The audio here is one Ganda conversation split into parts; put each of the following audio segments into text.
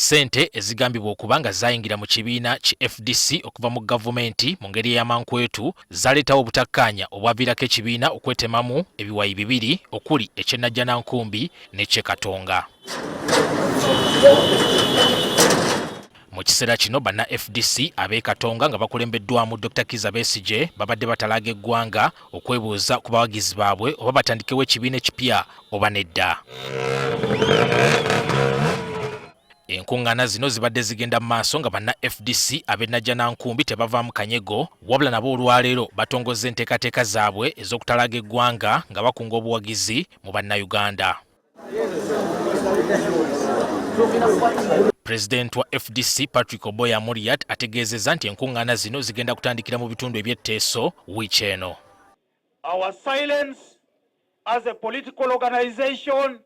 Ssente ezigambibwa okuba nga zayingira mu kibiina ki FDC okuva mu gavumenti mu ngeri y'amankwetu zaleetawo obutakkaanya obwaviirako ekibiina okwetemamu ebiwayi bibiri okuli eky'e Najjanankumbi n'eky'e Katonga. Mu kiseera kino banna FDC ab'e Katonga nga bakulembeddwamu Dr. Kizza Besigye babadde batalaaga eggwanga okwebuuza ku bawagizi baabwe oba batandikewo ekibiina ekipya oba nedda. Enkuŋŋaana zino zibadde zigenda mu maaso nga banna FDC ab'e Najjanankumbi tebavaamu kanyego wabula nabo olwaleero batongozza enteekateeka zaabwe ez'okutalaaga eggwanga nga bakunga obuwagizi mu bannayuganda. Pulezidenti wa FDC Patrick Oboi Amuriat ategeezezza nti enkuŋŋaana zino zigenda kutandikira mu bitundu eby'etteeso wiiki eno. Our silence as a political organization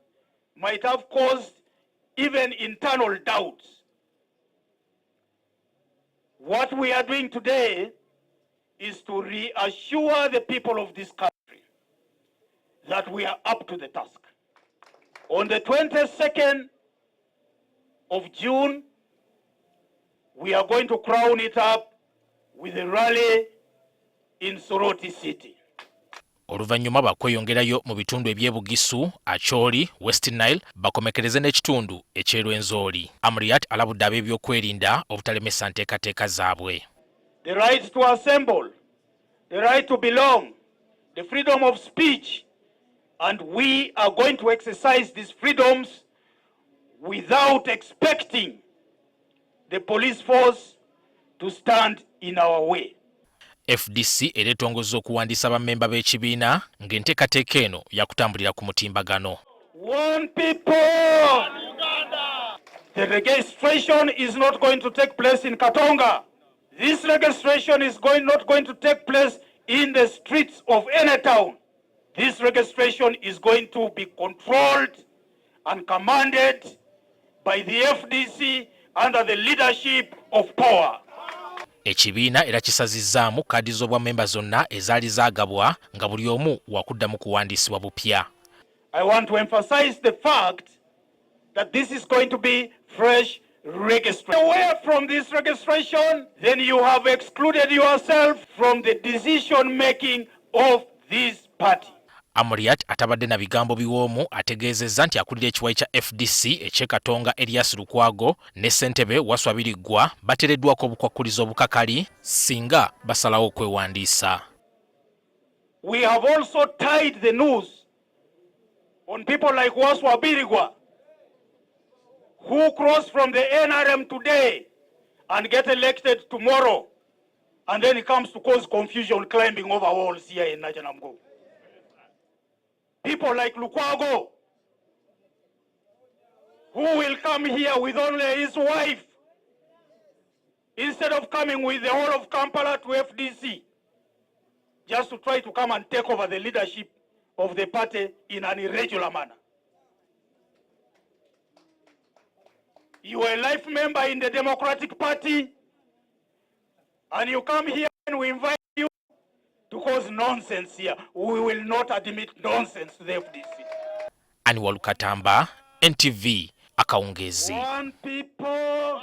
might have caused even internal doubts. What we are doing today is to reassure the people of this country that we are up to the task. On the 22nd of June, we are going to crown it up with a rally in Soroti City. Oluvannyuma bakweyongerayo mu bitundu eby'ebugisu, Acholi, West Nile bakomekereze n'ekitundu eky'Erwenzori. Amuriat alabudde ab'ebyokwerinda obutalemesa nteekateeka zaabwe. The right to assemble, the right to belong, the freedom of speech, and we are going to exercise these freedoms without expecting the police force to stand in our way. FDC eretongozza okuwandiisa bammemba b'ekibiina ng'enteekateeka eno yakutambulira ku mutimbagano. One people! One Uganda! The registration is not going to take place in Katonga. This registration is not going to take place in the streets of any town. This registration is going to be controlled and commanded by the FDC under the leadership of power. Ekibiina era kisazizzaamu kkaadi z'obwammemba zonna ezaali zaagabwa nga buli omu wakuddamu kuwandiisibwa bupya. I want to emphasize the fact that this is going to be fresh registration. Away from this registration, then you have excluded yourself from the decision making of this party. Amuriat atabadde na bigambo biwoomu ategeezezza nti akulira ekiwayi kya FDC eky'e Kyokka Erias Lukwago ne Ssentebe Waswa Biriggwa bateereddwako obukwakkulizo obukakali singa basalawo okwewandiisa. We have also tied the noose on people like Waswa Biriggwa who cross from the NRM today and get elected tomorrow and then it comes to cause confusion climbing over walls here in Najjanankumbi. People like Lukwago, who will come here with only his wife, instead of coming with the whole of Kampala to FDC, just to try to come and take over the leadership of the party in an irregular manner. You are a life member in the Democratic Party, and you come here and we invite you to cause nonsense here. We will not admit nonsense to the FDC. Annual Katamba, NTV, Akawungeezi. One people.